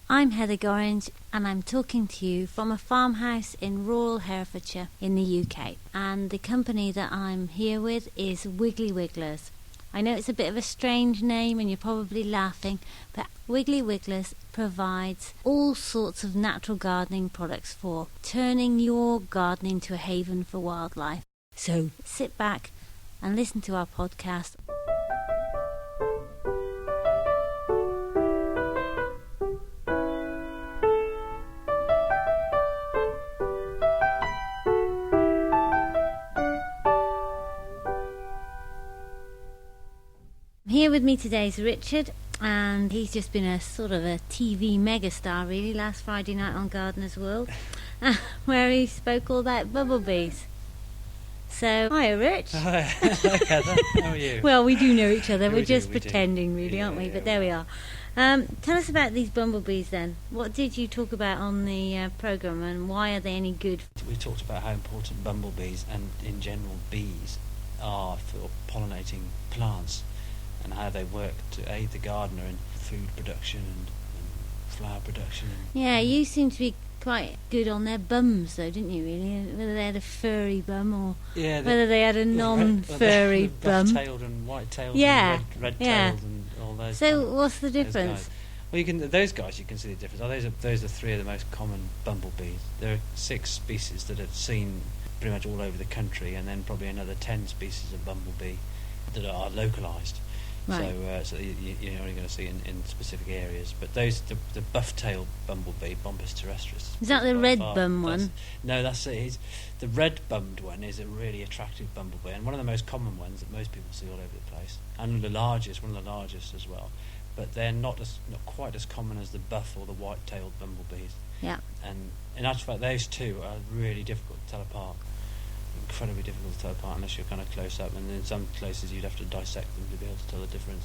I'm Heather Gorringe and I'm talking to you from a farmhouse in rural Herefordshire in the UK. And the company that I'm here with is Wiggly Wigglers. I know it's a bit of a strange name and you're probably laughing, but Wiggly Wigglers provides all sorts of natural gardening products for turning your garden into a haven for wildlife. So sit back and listen to our podcast. Here with me today is Richard, and he's just been a sort of a TV megastar really last Friday night on Gardener's World, where he spoke all about bumblebees. So, hiya Rich. Hi Heather, how are you? Well, we do know each other, we're just we pretending do. really, aren't we? Yeah, But there we are. Tell us about these bumblebees then. What did you talk about on the programme and why are they any good? We talked about how important bumblebees and in general bees are for pollinating plants, and how they work to aid the gardener in food production and flower production. Yeah, you seem to be quite good on their bums though, didn't you really? Whether they had a furry bum or whether they had a non-furry bum. Buff-tailed and white-tailed and red-tailed and all those. So what's the difference? Well, those guys you can see the difference. Those are three of the most common bumblebees. There are 6 species that are seen pretty much all over the country, and then probably another 10 species of bumblebee that are localised. Right. So you're only going to see in specific areas. But the buff-tailed bumblebee, Bombus terrestris. Is that the red bum one? No, that's it. The red-bummed one is a really attractive bumblebee, and one of the most common ones that most people see all over the place, and one of the largest as well. But they're not quite as common as the buff or the white-tailed bumblebees. Yeah. And in actual fact, those two are really difficult to tell apart. Incredibly difficult to tell apart unless you're kind of close up, and in some places you'd have to dissect them to be able to tell the difference.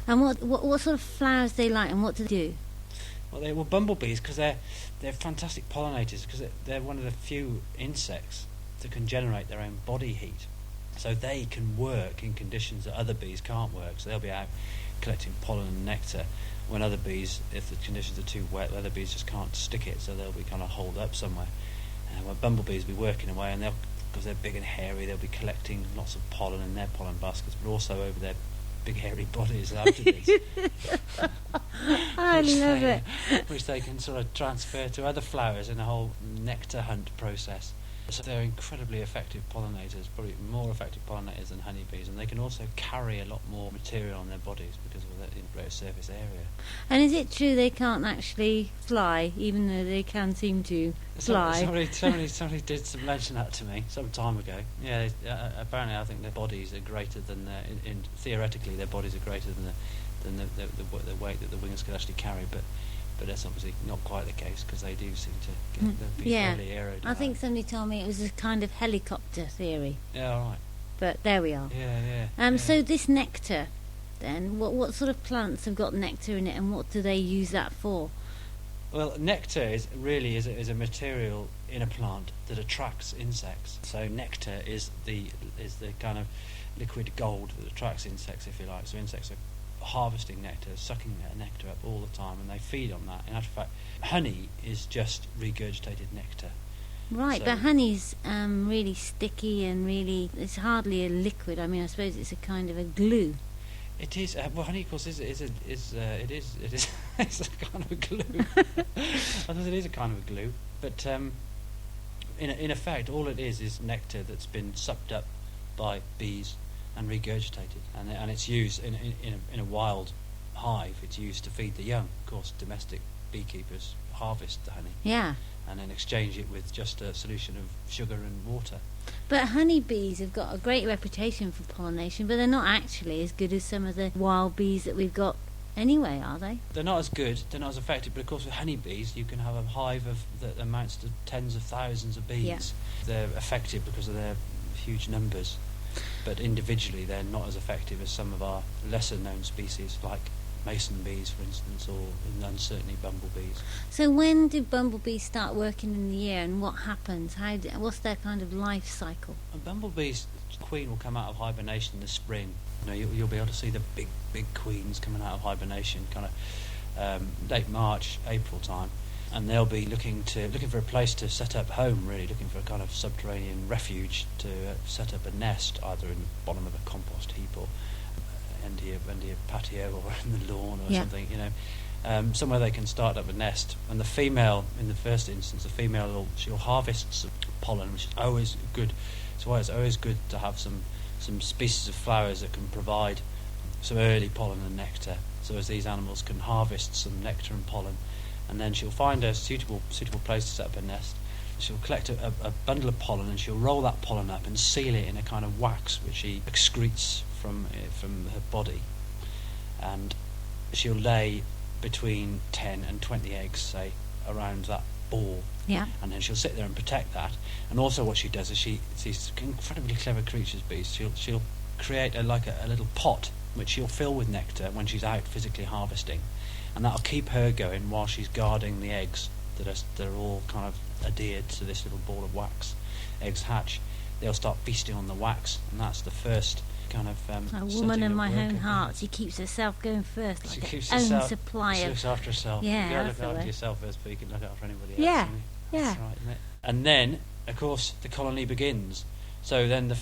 And what sort of flowers they like, and what do they do? Well, bumblebees, because they're fantastic pollinators, because they're one of the few insects that can generate their own body heat, so they can work in conditions that other bees can't work. So they'll be out collecting pollen and nectar when other bees, if the conditions are too wet, other bees just can't stick it, so they'll be kind of holed up somewhere. And when bumblebees will be working away, and because they're big and hairy, they'll be collecting lots of pollen in their pollen baskets, but also over their big hairy bodies after these. I love it. Which they can sort of transfer to other flowers in a whole nectar hunt process. So they're incredibly effective pollinators, probably more effective pollinators than honeybees, and they can also carry a lot more material on their bodies because of their greater surface area. And is it true they can't actually fly, even though they can seem to fly? Somebody did mention that to me some time ago. Yeah, apparently I think their bodies are greater than theoretically their bodies are greater than the weight that the wings could actually carry, but that's obviously not quite the case, because they do seem to be fairly aerodynamic. I think somebody told me it was a kind of helicopter theory. Yeah, all right. But there we are. Yeah. So this nectar, then, what sort of plants have got nectar in it, and what do they use that for? Well, nectar is a material in a plant that attracts insects. So nectar is the kind of liquid gold that attracts insects, if you like. So insects are harvesting nectar, sucking that nectar up all the time, and they feed on that. In actual fact, honey is just regurgitated nectar. Right, so, but honey's really sticky and it's hardly a liquid. I mean, I suppose it's a kind of a glue. It is. Well, honey, of course, it's a kind of a glue. I suppose it is a kind of a glue, but in effect, all it is nectar that's been sucked up by bees and regurgitated, and it's used in a wild hive. It's used to feed the young. Of course, domestic beekeepers harvest the honey, and then exchange it with just a solution of sugar and water. But honeybees have got a great reputation for pollination, but they're not actually as good as some of the wild bees that we've got anyway, are they? They're not as good, they're not as effective, but of course with honeybees you can have a hive that amounts to tens of thousands of bees. Yeah. They're effective because of their huge numbers, but individually they're not as effective as some of our lesser known species like mason bees, for instance, or certainly bumblebees. So when do bumblebees start working in the year, and what happens? What's their kind of life cycle? A bumblebee's queen will come out of hibernation in the spring. You'll be able to see the big queens coming out of hibernation, kind of late March, April time, and they'll be looking for a place to set up home, really looking for a kind of subterranean refuge to set up a nest, either in the bottom of a compost heap or under your patio or in the lawn or something, somewhere they can start up a nest. And the female, in the first instance, she'll harvest some pollen, which is always good. That's why it's always good to have some species of flowers that can provide some early pollen and nectar, so as these animals can harvest some nectar and pollen. And then she'll find a suitable place to set up a nest. She'll collect a bundle of pollen, and she'll roll that pollen up and seal it in a kind of wax which she excretes from her body. And she'll lay between 10 and 20 eggs, say, around that ball. Yeah. And then she'll sit there and protect that. And also what she does is these incredibly clever creatures, bees. She'll create a little pot which she'll fill with nectar when she's out physically harvesting, and that'll keep her going while she's guarding the eggs that are all kind of adhered to this little ball of wax. Eggs hatch, they'll start feasting on the wax, and that's the first kind of a woman in my own heart. She keeps herself going first, like her own supply. She looks after herself. Yeah, you gotta look after yourself first, but you can look after anybody else. Yeah, That's right, isn't it? And then, of course, the colony begins. So then the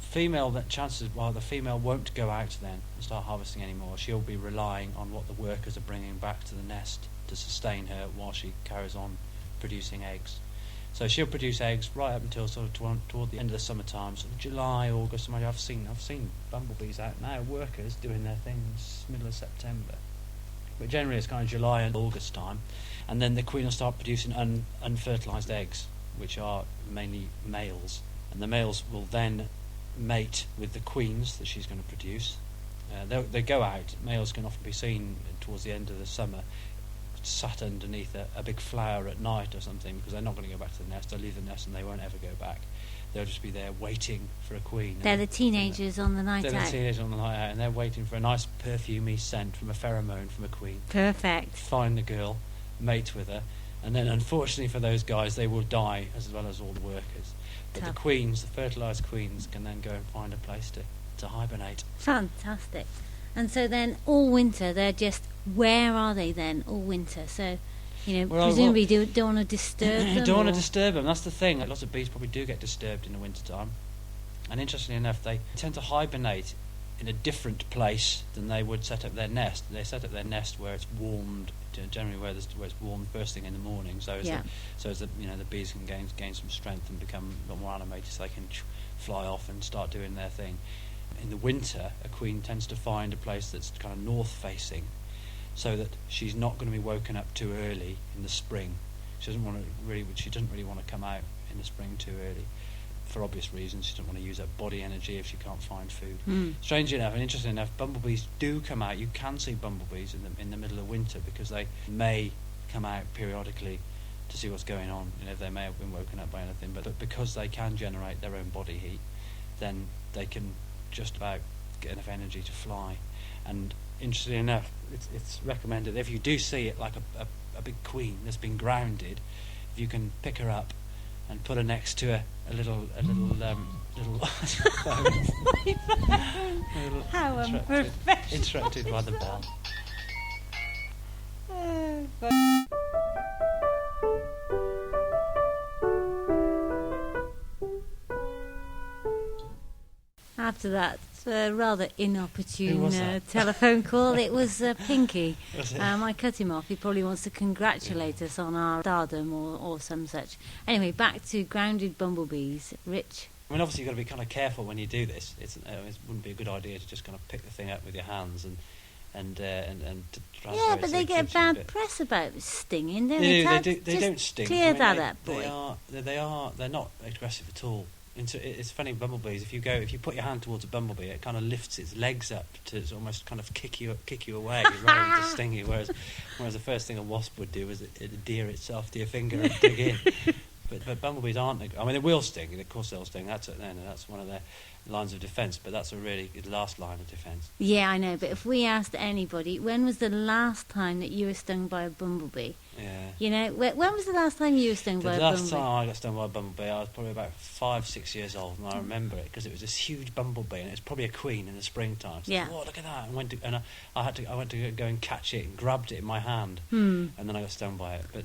female, that chances while the female won't go out then and start harvesting anymore, she'll be relying on what the workers are bringing back to the nest to sustain her while she carries on producing eggs. So she'll produce eggs right up until sort of toward the end of the summertime, sort of July, August. I've seen bumblebees out now, workers doing their things middle of September. But generally it's kind of July and August time, and then the queen will start producing unfertilised eggs, which are mainly males, and the males will then mate with the queens that she's going to produce. They go out. Males can often be seen towards the end of the summer, sat underneath a big flower at night or something, because they're not going to go back to the nest. They'll leave the nest and they won't ever go back. They'll just be there waiting for a queen. They're the teenagers on the night out. They're the teenagers on the night out, and they're waiting for a nice perfumey scent from a pheromone from a queen. Perfect. Find the girl, mate with her, and then unfortunately for those guys, they will die as well as all the workers. But the queens, the fertilised queens, can then go and find a place to hibernate. Fantastic. And so then all winter they're just, where are they then all winter? So, presumably don't want to disturb them. Don't want to disturb them, that's the thing. Lots of bees probably do get disturbed in the winter time. And interestingly enough, they tend to hibernate in a different place than they would set up their nest. They set up their nest where it's warmed, generally where it's warmed first thing in the morning, so as the bees can gain some strength and become a lot more animated, so they can fly off and start doing their thing. In the winter, a queen tends to find a place that's kind of north facing, so that she's not going to be woken up too early in the spring. She doesn't really want to come out in the spring too early, for obvious reasons. She doesn't want to use up body energy if she can't find food. Strangely enough and interesting enough, bumblebees do come out. You can see bumblebees in the middle of winter, because they may come out periodically to see what's going on. They may have been woken up by anything, but because they can generate their own body heat, then they can just about get enough energy to fly. And interestingly enough, it's recommended if you do see it, like a big queen that's been grounded, if you can pick her up and put her next to a little How unprofessional. Interrupted by the bell. After that rather inopportune telephone call, it was Pinky. Was it? I cut him off. He probably wants to congratulate us on our stardom or some such. Anyway, back to grounded bumblebees. Rich? I mean, obviously you've got to be kind of careful when you do this. It wouldn't be a good idea to just kind of pick the thing up with your hands and to try. Yeah, but they get bad press about stinging, don't they? They don't sting. Clear that up, boy. They're not aggressive at all. It's funny, bumblebees. If you put your hand towards a bumblebee, it kind of lifts its legs up to almost kind of kick you away rather than to sting you. Whereas the first thing a wasp would do is it adhere itself to your finger and dig in. But bumblebees aren't. I mean, they will sting. Of course, they'll sting. That's one of lines of defence, but that's a really good last line of defence. Yeah, I know, but if we asked anybody, when was the last time that you were stung by a bumblebee? Yeah. You know, when was the last time you were stung by a bumblebee? The last time I got stung by a bumblebee, I was probably about 5-6 years old, and I remember it because it was this huge bumblebee, and it was probably a queen in the springtime. So yeah. Oh, look at that! And I went to go and catch it and grabbed it in my hand, and then I got stung by it. But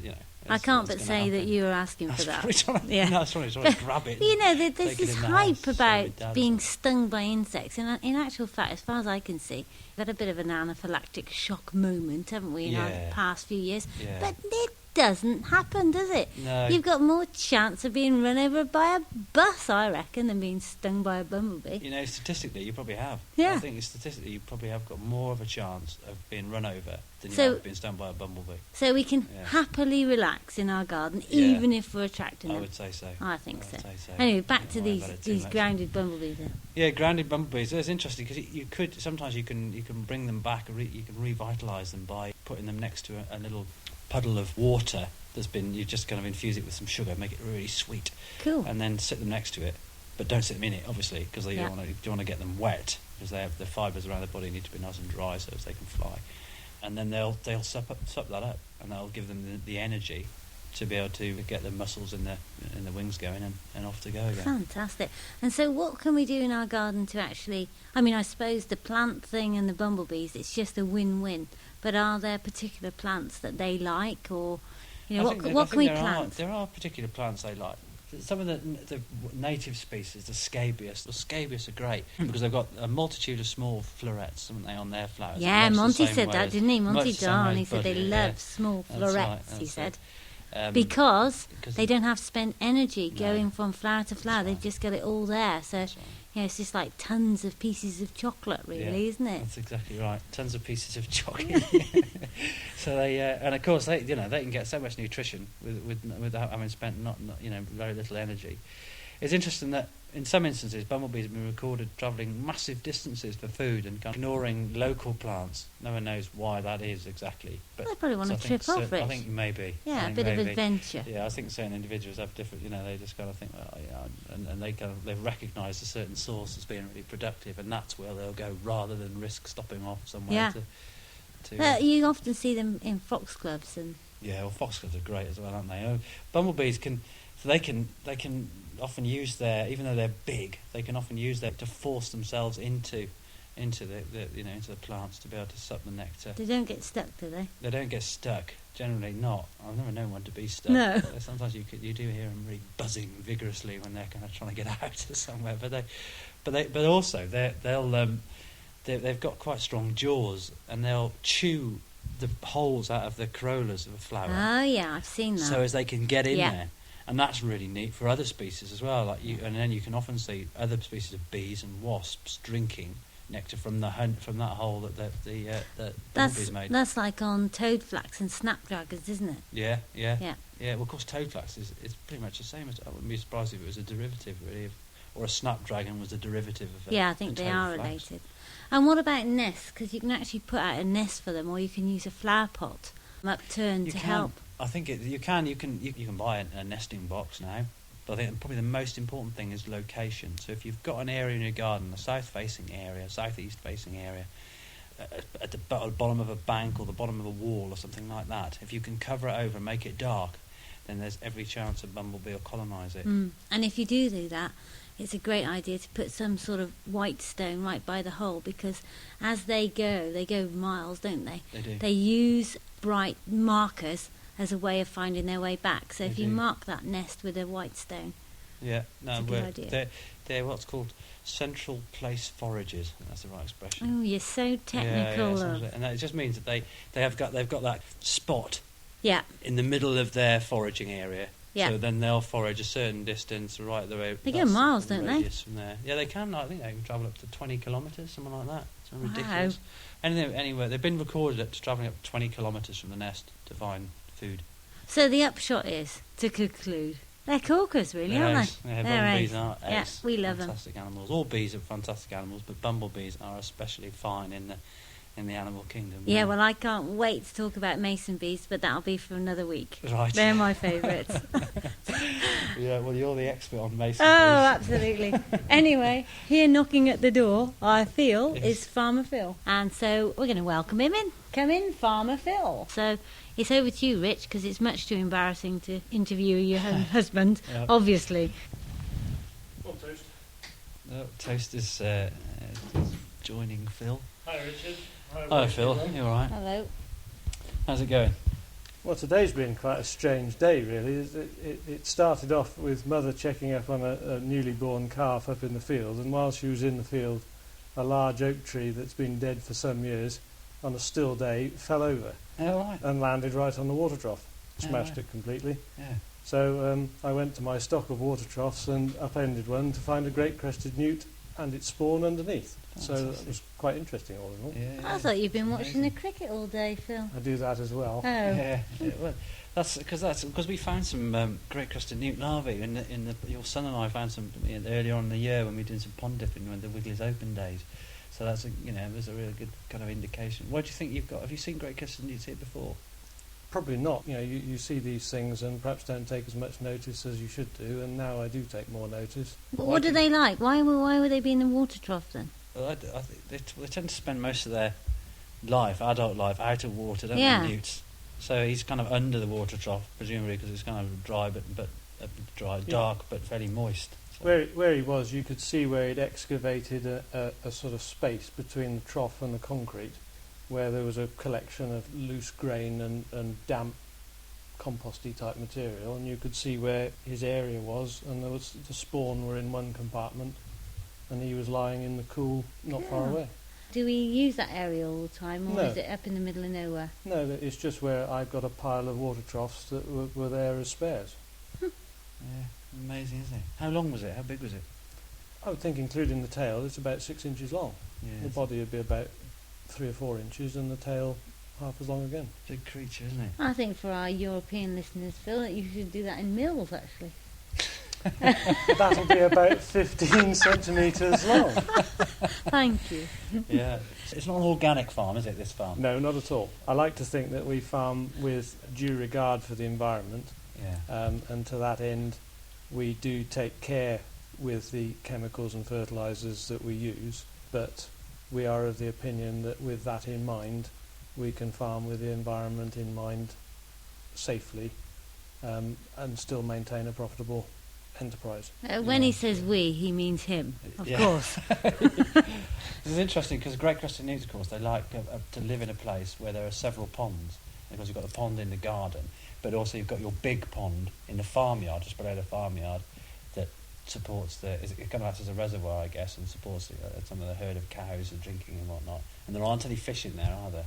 I can't but say that you were asking for that. Yeah, no, I was trying to grab it. You know, there's this hype about being stung by insects, and in actual fact, as far as I can see, we've had a bit of an anaphylactic shock moment, haven't we, in our past few years? Yeah. But it doesn't happen, does it? No. You've got more chance of being run over by a bus, I reckon, than being stung by a bumblebee. You know, statistically, you probably have. Yeah. I think statistically, you probably have got more of a chance of being run over than you have being stung by a bumblebee. So we can happily relax in our garden, even if we're attracting them. I would say so. I think so. Say so. Anyway, back to these grounded bumblebees then. Yeah, grounded bumblebees. It's interesting because you could sometimes you can bring them back, you can revitalise them by putting them next to a little puddle of water you just kind of infuse it with some sugar, make it really sweet. Cool. And then sit them next to it, but don't sit them in it, obviously, because you don't want to get them wet, because they have the fibres around their body need to be nice and dry so as they can fly. And then they'll sup that up, and that'll give them the energy to be able to get the muscles in the wings going and off to go again. Fantastic. And so what can we do in our garden to actually... I mean, I suppose the plant thing and the bumblebees, it's just a win-win. But are there particular plants that they like, or... what can we plant? There are particular plants they like. Some of the native species, the scabious. The scabious are great because they've got a multitude of small florets, haven't they, on their flowers? Yeah, Monty said that, didn't he? Monty Darn, he said they love small florets, he said. Because they don't have to spend energy going from flower to flower. They've just got it all there. So, it's just like tons of pieces of chocolate, really, isn't it? That's exactly right. Tons of pieces of chocolate. So they, and of course, they can get so much nutrition without having spent not very little energy. It's interesting that in some instances, bumblebees have been recorded travelling massive distances for food and kind of ignoring local plants. No one knows why that is exactly. But they probably want to trip off it. I think maybe. Yeah, a bit of adventure. Yeah, I think certain individuals have different. They just kind of think, and they've recognised a certain source as being really productive, and that's where they'll go rather than risk stopping off somewhere. You often see them in foxgloves and. Yeah, well, foxgloves are great as well, aren't they? Bumblebees can often use even though they're big, they can often use to force themselves into the plants to be able to suck the nectar. They don't get stuck, do they? They don't get stuck. Generally not. I've never known one to be stuck. No. Sometimes you do hear them really buzzing vigorously when they're kind of trying to get out of somewhere. But also they've got quite strong jaws, and they'll chew the holes out of the corollas of a flower. Oh yeah, I've seen that. So as they can get in there. And that's really neat for other species as well. And then you can often see other species of bees and wasps drinking nectar from that hole that the bumblebees made. That's like on toadflax and snapdragons, isn't it? Yeah. Well, of course, toadflax is pretty much the same. I wouldn't be surprised if it was a derative, really, or a snapdragon was a derivative of it. Yeah, I think they are related. And what about nests? Because you can actually put out a nest for them, or you can use a flower pot upturned to help. I think you can buy a nesting box now, but I think probably the most important thing is location. So if you've got an area in your garden, a south-facing area, southeast-facing area, at the bottom of a bank or the bottom of a wall or something like that, if you can cover it over and make it dark, then there's every chance a bumblebee will colonise it. And if you do that, it's a great idea to put some sort of white stone right by the hole, because as they go miles, don't they? They do. They use bright markers as a way of finding their way back. So if you mark that nest with a white stone, it's a good idea. They're what's called central place foragers. That's the right expression. Oh, you're so technical. And that just means that they've got that spot in the middle of their foraging area. Yeah. So then they'll forage a certain distance right the way. They go miles, don't they? From there. Yeah, they can. I think they can travel up to 20 kilometres, something like that. It's ridiculous. Anywhere they've been recorded up to travelling up to 20 kilometres from the nest to find food. So the upshot is, to conclude, they're corkers, really, aren't they? Bumblebees are we love them. Fantastic animals. All bees are fantastic animals, but bumblebees are especially fine in in the animal kingdom. Yeah, well, I can't wait to talk about mason bees, but that'll be for another week. Right. They're my favourites. Yeah, well, you're the expert on mason Oh, bees. absolutely. Anyway, here knocking at the door, I feel, Yes. is Farmer Phil. And so we're going to welcome him in. Come in, Farmer Phil. So it's over to you, Rich, because it's much too embarrassing to interview your own husband, Yep. obviously. Well, Toast. No, Toast is joining Phil. Hi, Richard. Hi, Phil. everyone. You all right? Hello. How's it going? Well, today's been quite a strange day, really. It started off with Mother checking up on a newly born calf up in the field, and while she was in the field, a large oak tree that's been dead for some years, on a still day, fell over All right. and landed right on the water trough. Oh, Smashed right. it completely. Yeah. So I went to my stock of water troughs and upended one to find a great crested newt and its spawn underneath. So that Fantastic. was quite interesting, all in all. Yeah. I thought you'd been It's watching the amazing. cricket all day, Phil. I do that as well. Oh. Yeah, well, that's because we found some great crested newt larvae your son and I found some earlier on in the year when we did some pond dipping when the Wiggly's open days. So that's there's a really good kind of indication. What do you think you've got? Have you seen great crested newts here before? Probably not. You see these things and perhaps don't take as much notice as you should do, and now I do take more notice. But Why what do do- they like? Why would they be in the water trough then? Well, I think they tend to spend most of their adult life, out of water, don't Yeah. they, newts? So he's kind of under the water trough, presumably because it's kind of dry, but dry, Yeah. dark, but fairly moist. So- Where he was, you could see where he'd excavated a sort of space between the trough and the concrete, where there was a collection of loose grain and damp composty type material, and you could see where his area was, and the spawn were in one compartment, and he was lying in the cool not far Yeah. away. Do we use that area all the time, or No. is it up in the middle of nowhere? No, it's just where I've got a pile of water troughs that were there as spares. Yeah, amazing, isn't it? How long was it? How big was it? I would think, including the tail, it's about 6 inches long. Yeah, The it's body would be about 3 or 4 inches, and the tail half as long again. a big creature, isn't it? I think for our European listeners, Phil, that you should do that in mils, actually. That'll be about 15 centimetres long. Thank you. Yeah. It's not an organic farm, is it, this farm? No, not at all. I like to think that we farm with due regard for the environment, Yeah. and to that end, we do take care with the chemicals and fertilisers that we use, but we are of the opinion that with that in mind, we can farm with the environment in mind safely, and still maintain a profitable enterprise. When he Yeah. says we, he means him, of Yeah. course. This is interesting because great crested newts, of course, they like to live in a place where there are several ponds. Because you've got the pond in the garden, but also you've got your big pond in the farmyard, just below the farmyard, that supports it kind of acts as a reservoir, I guess, and supports some of the herd of cows and drinking and whatnot. And there aren't any fish in there, are there?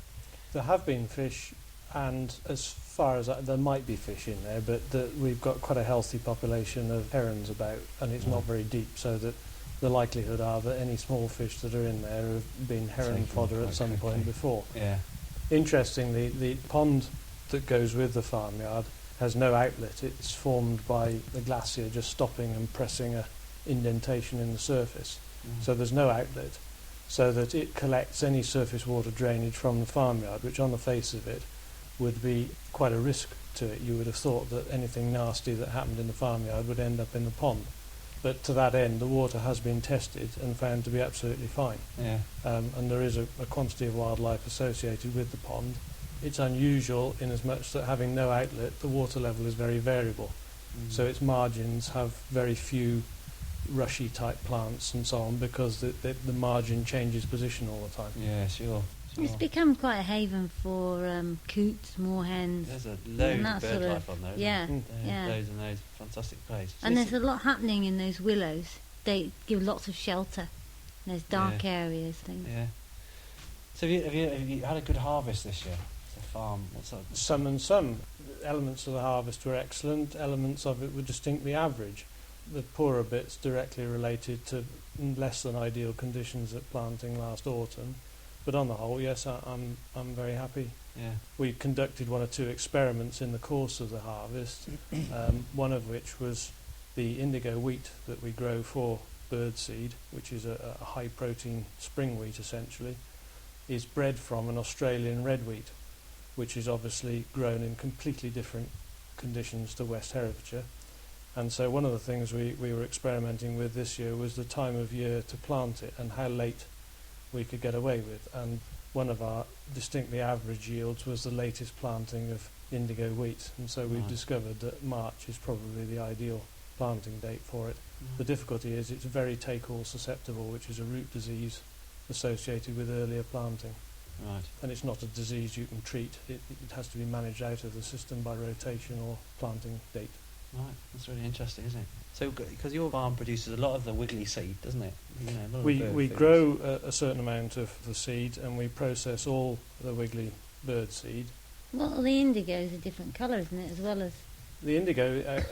There have been fish, and as far as there might be fish in there, but we've got quite a healthy population of herons about, and it's not very deep, so that the likelihood are that any small fish that are in there have been heron Taken fodder quite at some quickly. point before. Yeah. Interestingly, the pond that goes with the farmyard has no outlet. It's formed by the glacier just stopping and pressing a indentation in the surface. So there's no outlet, so that it collects any surface water drainage from the farmyard, which on the face of it would be quite a risk to it. You would have thought that anything nasty that happened in the farmyard would end up in the pond. But to that end, the water has been tested and found to be absolutely fine. Yeah. And there is a quantity of wildlife associated with the pond. It's unusual in as much that having no outlet, the water level is very variable. So its margins have very few rushy type plants and so on, because the margin changes position all the time. Yeah, sure. It's become quite a haven for coots, moorhens, There's a load and of that bird sort of- life on there. Isn't yeah, there? yeah. Loads and loads. Fantastic place. and there's a lot happening in those willows. They give lots of shelter. There's dark areas, things. Yeah. So have you had a good harvest this year? The farm. What's up? Some and some. Elements of the harvest were excellent, elements of it were distinctly average. The poorer bits directly related to less than ideal conditions at planting last autumn. But on the whole, yes, I'm very happy. Yeah. We conducted 1 or 2 experiments in the course of the harvest, one of which was the indigo wheat that we grow for birdseed, which is a high protein spring wheat essentially. is bred from an Australian red wheat, which is obviously grown in completely different conditions to West Herefordshire. And so one of the things we were experimenting with this year was the time of year to plant it and how late we could get away with. And one of our distinctly average yields was the latest planting of indigo wheat. And so we've discovered that March is probably the ideal planting date for it. The difficulty is it's very take-all susceptible, which is a root disease associated with earlier planting. Right. And it's not a disease you can treat. It has to be managed out of the system by rotation or planting date. Right, that's really interesting, isn't it? So, because your farm produces a lot of the wiggly seed, doesn't it? You know, a lot of bird We feeds. grow a certain amount of the seed, and we process all the wiggly bird seed. Well, the indigo is a different colour, isn't it, as well as... The indigo,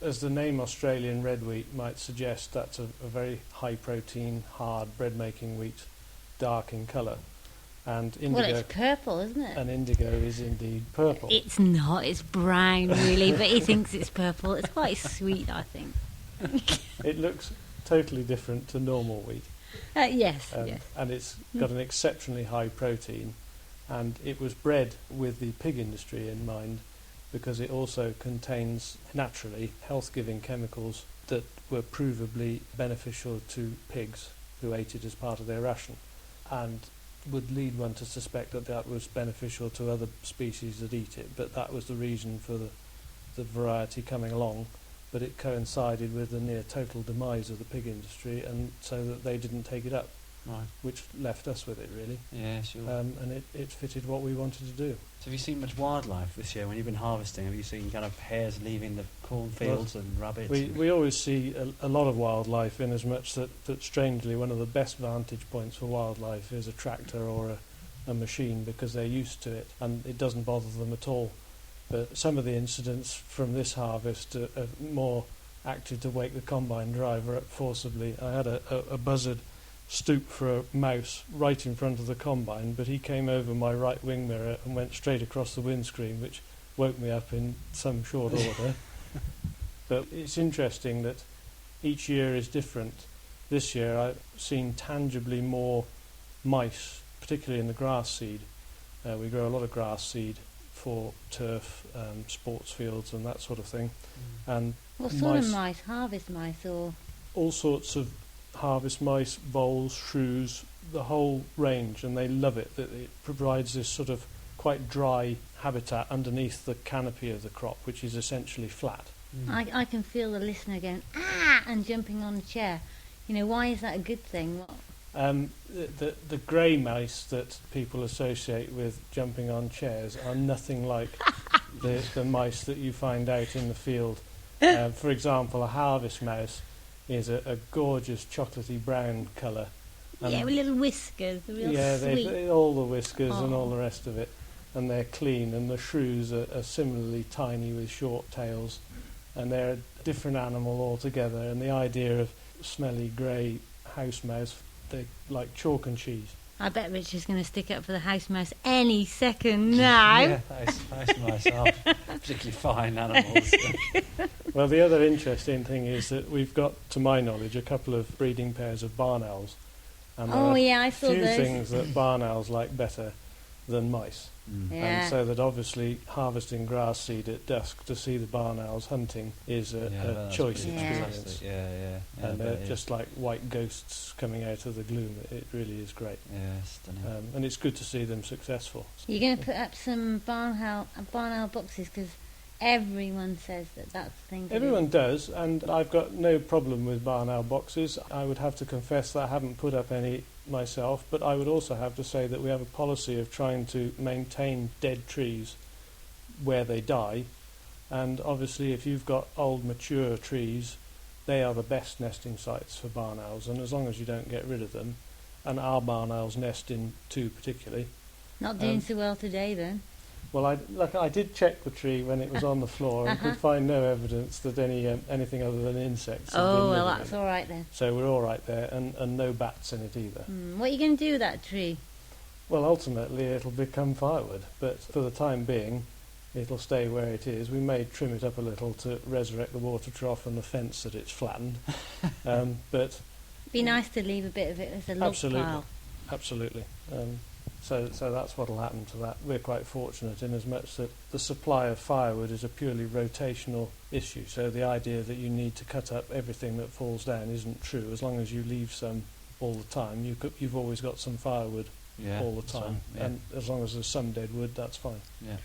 as the name Australian red wheat might suggest, that's a very high protein, hard bread-making wheat, dark in colour. And indigo, Well, it's purple, isn't it? and indigo is indeed purple. It's not, it's brown, really, but he thinks it's purple. It's quite sweet, I think. It looks totally different to normal wheat. Yes, and, yes. and it's got an exceptionally high protein, and it was bred with the pig industry in mind because it also contains naturally health-giving chemicals that were provably beneficial to pigs who ate it as part of their ration, and would lead one to suspect that that was beneficial to other species that eat it, but that was the reason for the variety coming along. But it coincided with the near total demise of the pig industry, and so that they didn't take it up, Right. which left us with it really. Yeah, sure. And it fitted what we wanted to do. So have you seen much wildlife this year when you've been harvesting? Have you seen kind of hares leaving the cornfields and rabbits? We always see a lot of wildlife, in as much that strangely one of the best vantage points for wildlife is a tractor or a machine, because they're used to it and it doesn't bother them at all. But some of the incidents from this harvest are more acted to wake the combine driver up forcibly. I had a buzzard stoop for a mouse right in front of the combine, but he came over my right wing mirror and went straight across the windscreen, which woke me up in some short order. But it's interesting that each year is different. This year I've seen tangibly more mice, particularly in the grass seed. We grow a lot of grass seed for turf, sports fields and that sort of thing. And What sort of mice? Harvest mice or... all sorts of harvest mice, voles, shrews, the whole range, and they love it. That it provides this sort of quite dry habitat underneath the canopy of the crop, which is essentially flat. I can feel the listener going, ah, and jumping on a chair. You know, why is that a good thing? What? The grey mice that people associate with jumping on chairs are nothing like the mice that you find out in the field. For example, a harvest mouse is a gorgeous chocolatey brown colour. Yeah, with little whiskers, real Yeah, sweet. they've all the whiskers and all Oh. the rest of it, and they're clean. And the shrews are similarly tiny with short tails, and they're a different animal altogether. And the idea of smelly grey house mouse, they're like chalk and cheese. I bet Richard's going to stick up for the house mouse any second now. Yeah, house mice are particularly fine animals. Well, the other interesting thing is that we've got, to my knowledge, a couple of breeding pairs of barn owls. And there Oh, are yeah, I saw few those. things that barn owls like better than mice. Mm. Yeah. And so that obviously harvesting grass seed at dusk to see the barn owls hunting is a that's choice pretty experience. fantastic. Yeah. And but they're just like white ghosts coming out of the gloom. It really is great. yeah, stunning. And it's good to see them successful. You're going to put up some barn owl boxes, because everyone says that that's the thing to Everyone do. does, and I've got no problem with barn owl boxes. I would have to confess that I haven't put up any myself, but I would also have to say that we have a policy of trying to maintain dead trees where they die, and obviously if you've got old mature trees, they are the best nesting sites for barn owls, and as long as you don't get rid of them, and our barn owls nest in two particularly. Not doing so well today, then. Well, I did check the tree when it was on the floor and could find no evidence that anything other than insects had been Oh, well, living that's in it. all right then. So we're all right there, and no bats in it either. What are you going to do with that tree? Well, ultimately it'll become firewood, but for the time being it'll stay where it is. We may trim it up a little to resurrect the water trough and the fence that it's flattened, but Be nice to leave a bit of it as a log Absolutely. pile. absolutely. So that's what will happen to that. We're quite fortunate in as much that the supply of firewood is a purely rotational issue. So the idea that you need to cut up everything that falls down isn't true. As long as you leave some all the time, you've always got some firewood all the time. And as long as there's some dead wood, that's fine. Yeah.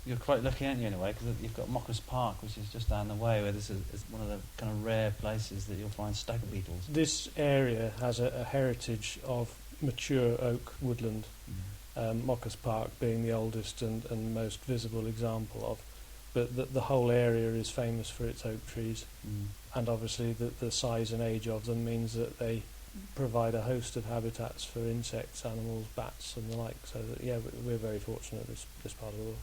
You're quite lucky, aren't you, in a way, because you've got Mockers Park, which is just down the way, where it's one of the kind of rare places that you'll find stag beetles. This area has a heritage of mature oak woodland, Mockers Park being the oldest and most visible example of. But the whole area is famous for its oak trees, and obviously the size and age of them means that they provide a host of habitats for insects, animals, bats and the like. So that, yeah, we're very fortunate this part of the world.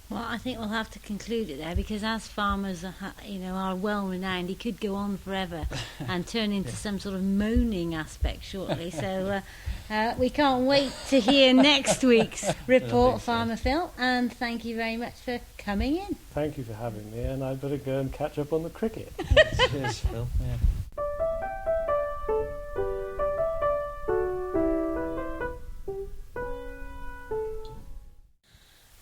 Well, I think we'll have to conclude it there, because as farmers are well renowned, he could go on forever and turn into some sort of moaning aspect shortly. So we can't wait to hear next week's report, Farmer Phil, and thank you very much for coming in. Thank you for having me, and I'd better go and catch up on the cricket. Cheers, Phil. Yeah.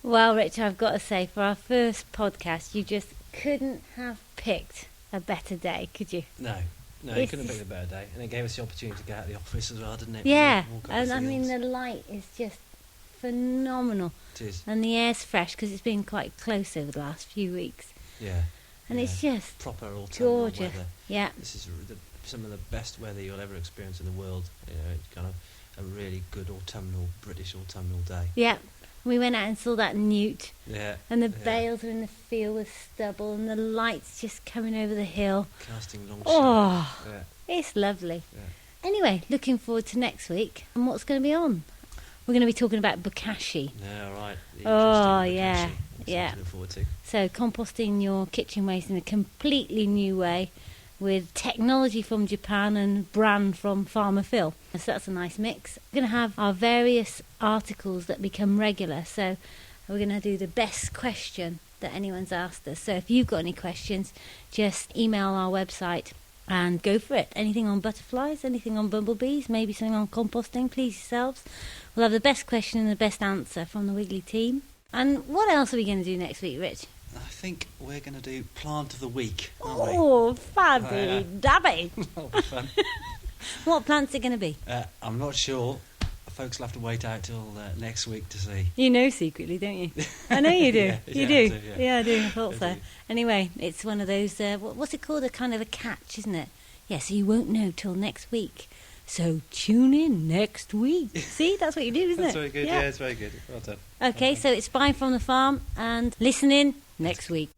Well, Rich, I've got to say, for our first podcast, you just couldn't have picked a better day, could you? No, you couldn't have picked a better day. And it gave us the opportunity to get out of the office as well, didn't it? Yeah, and I mean, the light is just phenomenal. It is. And the air's fresh, because it's been quite close over the last few weeks. Yeah. And it's just proper autumnal gorgeous. weather. Yeah. This is some of the best weather you'll ever experience in the world. You know, it's kind of a really good British autumnal day. Yeah. We went out and saw that newt. Yeah. And the bales are in the field with stubble, and the light's just coming over the hill. Casting long shadows. Yeah. It's lovely. Yeah. Anyway, looking forward to next week. And what's going to be on? We're going to be talking about bokashi. Yeah, right. Oh, Interesting yeah. bokashi. Yeah. To look forward to. So composting your kitchen waste in a completely new way, with technology from Japan and brand from Farmer Phil. So that's a nice mix. We're going to have our various articles that become regular. So we're going to do the best question that anyone's asked us. So if you've got any questions, just email our website and go for it. Anything on butterflies, anything on bumblebees, maybe something on composting, please yourselves. We'll have the best question and the best answer from the Wiggly team. And what else are we going to do next week, Rich? I think we're going to do Plant of the Week, aren't we? Oh, fabby dabby. That'll be fun. What plants are going to be? I'm not sure. Folks will have to wait out till next week to see. You know secretly, don't you? I know you do. Yeah, you yeah, do. I do, yeah. Yeah, I do. I thought I so. do. Anyway, it's one of those, what's it called? A kind of a catch, isn't it? Yeah, so you won't know till next week. So tune in next week. See, that's what you do, isn't That's it? very good. Yeah, it's very good. Well done. Okay, so it's Bye from the Farm, and listen in next week.